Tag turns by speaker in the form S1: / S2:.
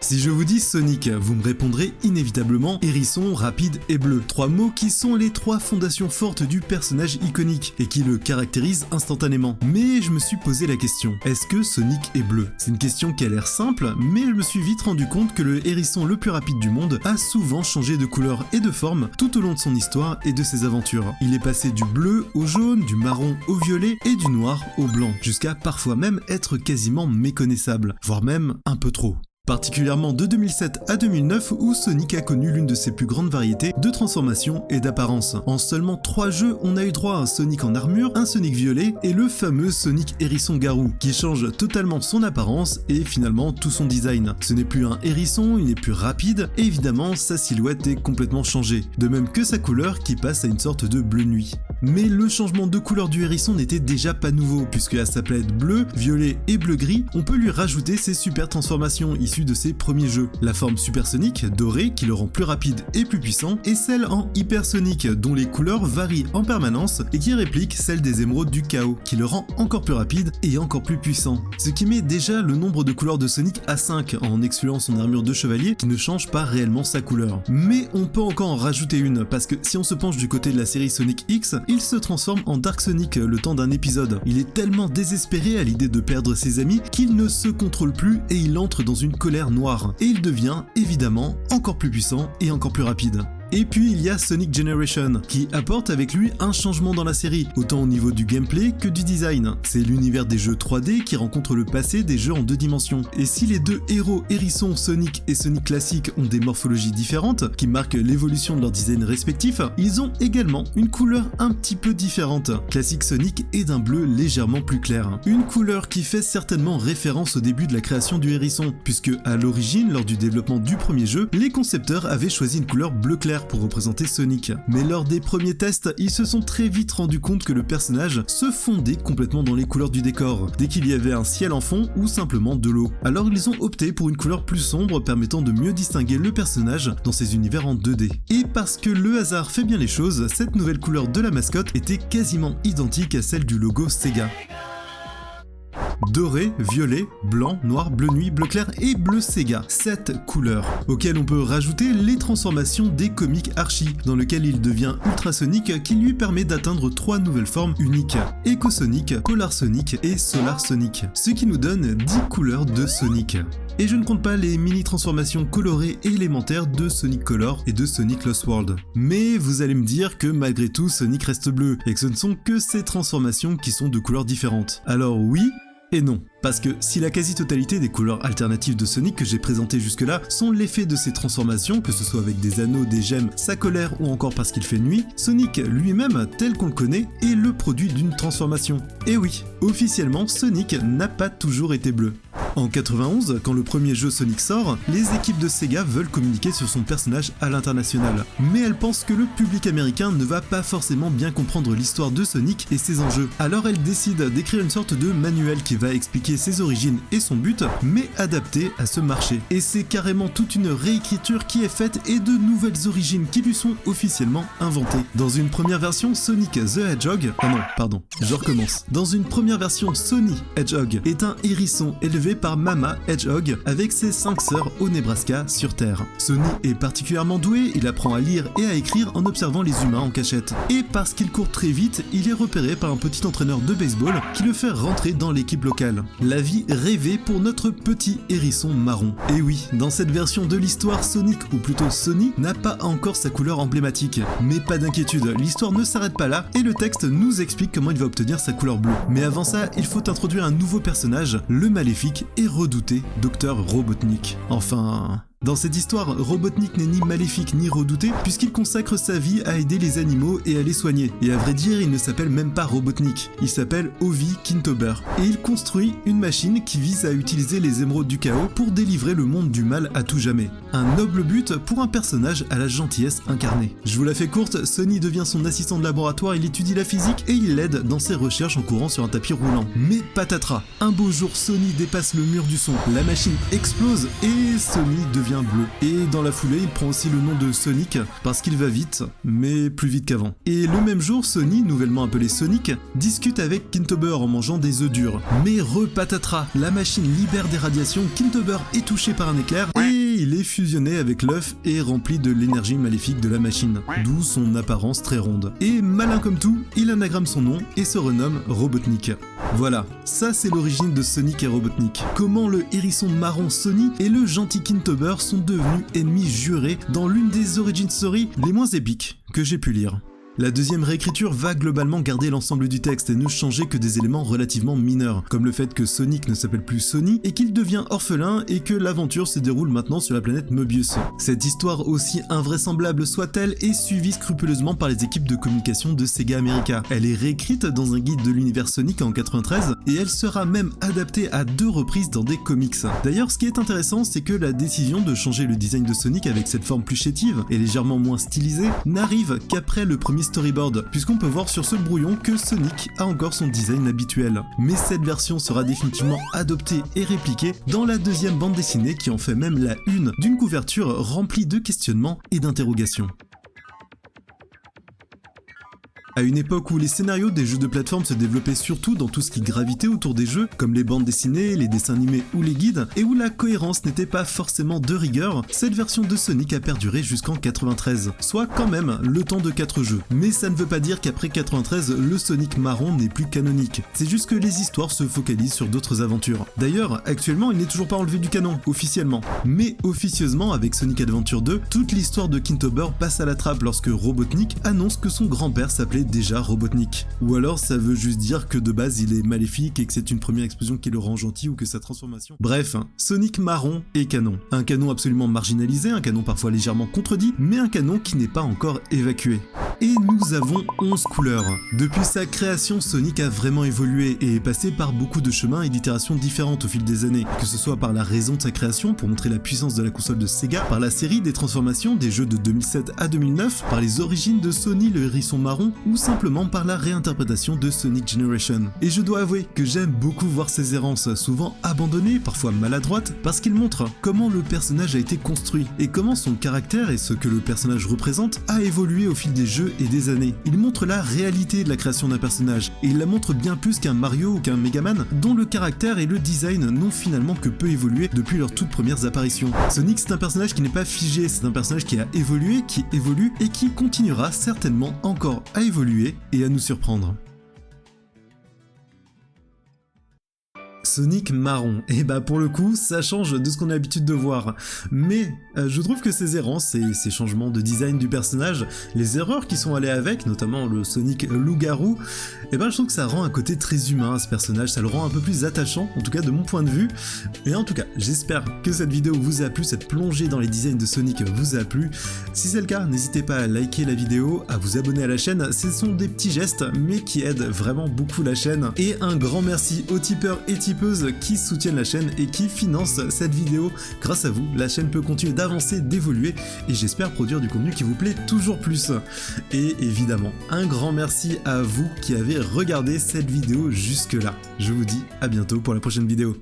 S1: Si je vous dis Sonic, vous me répondrez inévitablement hérisson, rapide et bleu. 3 mots qui sont les 3 fondations fortes du personnage iconique et qui le caractérisent instantanément. Mais je me suis posé la question, est-ce que Sonic est bleu? C'est une question qui a l'air simple, mais je me suis vite rendu compte que le hérisson le plus rapide du monde a souvent changé de couleur et de forme tout au long de son histoire et de ses aventures. Il est passé du bleu au jaune, du marron au violet et du noir au blanc, jusqu'à parfois même être quasiment méconnaissable, voire même un peu trop. Particulièrement de 2007 à 2009 où Sonic a connu l'une de ses plus grandes variétés de transformations et d'apparence. En seulement 3 jeux, on a eu droit à un Sonic en armure, un Sonic violet et le fameux Sonic hérisson-garou qui change totalement son apparence et finalement tout son design. Ce n'est plus un hérisson, il n'est plus rapide et évidemment sa silhouette est complètement changée, de même que sa couleur qui passe à une sorte de bleu nuit. Mais le changement de couleur du hérisson n'était déjà pas nouveau puisque à sa palette bleu, violet et bleu-gris, on peut lui rajouter ses super transformations issues de ses premiers jeux. La forme supersonique, dorée, qui le rend plus rapide et plus puissant, et celle en hypersonique, dont les couleurs varient en permanence et qui réplique celle des émeraudes du chaos, qui le rend encore plus rapide et encore plus puissant. Ce qui met déjà le nombre de couleurs de Sonic à 5, en excluant son armure de chevalier qui ne change pas réellement sa couleur. Mais on peut encore en rajouter une, parce que si on se penche du côté de la série Sonic X, il se transforme en Dark Sonic le temps d'un épisode. Il est tellement désespéré à l'idée de perdre ses amis qu'il ne se contrôle plus et il entre dans une colère noire. Et il devient, évidemment, encore plus puissant et encore plus rapide. Et puis il y a Sonic Generation, qui apporte avec lui un changement dans la série, autant au niveau du gameplay que du design. C'est l'univers des jeux 3D qui rencontre le passé des jeux en 2 dimensions. Et si les deux héros hérissons Sonic et Sonic classique ont des morphologies différentes, qui marquent l'évolution de leur design respectif, ils ont également une couleur un petit peu différente. Classique Sonic est d'un bleu légèrement plus clair. Une couleur qui fait certainement référence au début de la création du hérisson, puisque à l'origine, lors du développement du premier jeu, les concepteurs avaient choisi une couleur bleu clair pour représenter Sonic. Mais lors des premiers tests, ils se sont très vite rendus compte que le personnage se fondait complètement dans les couleurs du décor, dès qu'il y avait un ciel en fond ou simplement de l'eau. Alors ils ont opté pour une couleur plus sombre permettant de mieux distinguer le personnage dans ces univers en 2D. Et parce que le hasard fait bien les choses, cette nouvelle couleur de la mascotte était quasiment identique à celle du logo Sega. Doré, violet, blanc, noir, bleu nuit, bleu clair et bleu Sega. 7 couleurs, auxquelles on peut rajouter les transformations des comics Archie, dans lequel il devient ultrasonique qui lui permet d'atteindre 3 nouvelles formes uniques, Ecosonic, Polar Sonic et Solar Sonic, ce qui nous donne 10 couleurs de Sonic. Et je ne compte pas les mini-transformations colorées et élémentaires de Sonic Color et de Sonic Lost World. Mais vous allez me dire que malgré tout Sonic reste bleu, et que ce ne sont que ces transformations qui sont de couleurs différentes. Alors oui, et non. Parce que si la quasi-totalité des couleurs alternatives de Sonic que j'ai présentées jusque-là sont l'effet de ces transformations, que ce soit avec des anneaux, des gemmes, sa colère ou encore parce qu'il fait nuit, Sonic lui-même, tel qu'on le connaît, est le produit d'une transformation. Et oui, officiellement, Sonic n'a pas toujours été bleu. En 91, quand le premier jeu Sonic sort, les équipes de Sega veulent communiquer sur son personnage à l'international. Mais elles pensent que le public américain ne va pas forcément bien comprendre l'histoire de Sonic et ses enjeux. Alors elles décident d'écrire une sorte de manuel qui va expliquer ses origines et son but, mais adapté à ce marché. Et c'est carrément toute une réécriture qui est faite et de nouvelles origines qui lui sont officiellement inventées. Dans une première version, Sonic the Hedgehog... Ah non, pardon, je recommence. Dans une première version, Sony Hedgehog est un hérisson élevé par Mama Hedgehog avec ses 5 sœurs au Nebraska sur Terre. Sony est particulièrement doué, il apprend à lire et à écrire en observant les humains en cachette. Et parce qu'il court très vite, il est repéré par un petit entraîneur de baseball qui le fait rentrer dans l'équipe locale. La vie rêvée pour notre petit hérisson marron. Et oui, dans cette version de l'histoire, Sonic, ou plutôt Sony, n'a pas encore sa couleur emblématique. Mais pas d'inquiétude, l'histoire ne s'arrête pas là et le texte nous explique comment il va obtenir sa couleur bleue. Mais avant ça, il faut introduire un nouveau personnage, le maléfique et redouté Dr Robotnik. Enfin... Dans cette histoire, Robotnik n'est ni maléfique ni redouté puisqu'il consacre sa vie à aider les animaux et à les soigner. Et à vrai dire, il ne s'appelle même pas Robotnik, il s'appelle Ovi Kintober. Et il construit une machine qui vise à utiliser les émeraudes du chaos pour délivrer le monde du mal à tout jamais. Un noble but pour un personnage à la gentillesse incarnée. Je vous la fais courte, Sony devient son assistant de laboratoire, il étudie la physique et il l'aide dans ses recherches en courant sur un tapis roulant. Mais patatras, un beau jour Sony dépasse le mur du son, la machine explose et Sony devient bleu. Et dans la foulée, il prend aussi le nom de Sonic parce qu'il va vite, mais plus vite qu'avant. Et le même jour, Sony, nouvellement appelé Sonic, discute avec Kintober en mangeant des œufs durs. Mais repatatras, la machine libère des radiations, Kintober est touché par un éclair et il est fusionné avec l'œuf et rempli de l'énergie maléfique de la machine, d'où son apparence très ronde. Et malin comme tout, il anagramme son nom et se renomme Robotnik. Voilà, ça c'est l'origine de Sonic et Robotnik. Comment le hérisson marron Sony et le gentil Kintobber sont devenus ennemis jurés dans l'une des origin stories les moins épiques que j'ai pu lire. La deuxième réécriture va globalement garder l'ensemble du texte et ne changer que des éléments relativement mineurs, comme le fait que Sonic ne s'appelle plus Sony et qu'il devient orphelin et que l'aventure se déroule maintenant sur la planète Mobius. Cette histoire, aussi invraisemblable soit-elle, est suivie scrupuleusement par les équipes de communication de Sega America. Elle est réécrite dans un guide de l'univers Sonic en 93 et elle sera même adaptée à 2 reprises dans des comics. D'ailleurs, ce qui est intéressant, c'est que la décision de changer le design de Sonic avec cette forme plus chétive et légèrement moins stylisée n'arrive qu'après le premier storyboard, puisqu'on peut voir sur ce brouillon que Sonic a encore son design habituel. Mais cette version sera définitivement adoptée et répliquée dans la deuxième bande dessinée qui en fait même la une d'une couverture remplie de questionnements et d'interrogations. À une époque où les scénarios des jeux de plateforme se développaient surtout dans tout ce qui gravitait autour des jeux, comme les bandes dessinées, les dessins animés ou les guides, et où la cohérence n'était pas forcément de rigueur, cette version de Sonic a perduré jusqu'en 93, soit quand même le temps de 4 jeux. Mais ça ne veut pas dire qu'après 93, le Sonic marron n'est plus canonique, c'est juste que les histoires se focalisent sur d'autres aventures. D'ailleurs, actuellement il n'est toujours pas enlevé du canon, officiellement. Mais officieusement, avec Sonic Adventure 2, toute l'histoire de Kintobber passe à la trappe lorsque Robotnik annonce que son grand-père s'appelait déjà Robotnik. Ou alors ça veut juste dire que de base il est maléfique et que c'est une première explosion qui le rend gentil ou que sa transformation... Bref, Sonic marron est canon. Un canon absolument marginalisé, un canon parfois légèrement contredit, mais un canon qui n'est pas encore évacué. Et nous avons 11 couleurs. Depuis sa création, Sonic a vraiment évolué et est passé par beaucoup de chemins et d'itérations différentes au fil des années, que ce soit par la raison de sa création pour montrer la puissance de la console de Sega, par la série des transformations des jeux de 2007 à 2009, par les origines de Sony le hérisson marron, ou simplement par la réinterprétation de Sonic Generation. Et je dois avouer que j'aime beaucoup voir ces errances, souvent abandonnées, parfois maladroites, parce qu'ils montrent comment le personnage a été construit, et comment son caractère et ce que le personnage représente a évolué au fil des jeux et des années. Il montre la réalité de la création d'un personnage, et il la montre bien plus qu'un Mario ou qu'un Megaman, dont le caractère et le design n'ont finalement que peu évolué depuis leurs toutes premières apparitions. Sonic, c'est un personnage qui n'est pas figé, c'est un personnage qui a évolué, qui évolue, et qui continuera certainement encore à évoluer et à nous surprendre. Sonic marron, et bah pour le coup ça change de ce qu'on a l'habitude de voir, mais je trouve que ces errances et ces changements de design du personnage, les erreurs qui sont allées avec, notamment le Sonic loup-garou, et bah je trouve que ça rend un côté très humain à ce personnage, ça le rend un peu plus attachant, en tout cas de mon point de vue, et en tout cas j'espère que cette vidéo vous a plu, cette plongée dans les designs de Sonic vous a plu. Si c'est le cas, n'hésitez pas à liker la vidéo, à vous abonner à la chaîne, ce sont des petits gestes mais qui aident vraiment beaucoup la chaîne, et un grand merci aux tipeurs et tipeuses qui soutiennent la chaîne et qui financent cette vidéo. Grâce à vous, la chaîne peut continuer d'avancer, d'évoluer et j'espère produire du contenu qui vous plaît toujours plus. Et évidemment, un grand merci à vous qui avez regardé cette vidéo jusque là. Je vous dis à bientôt pour la prochaine vidéo.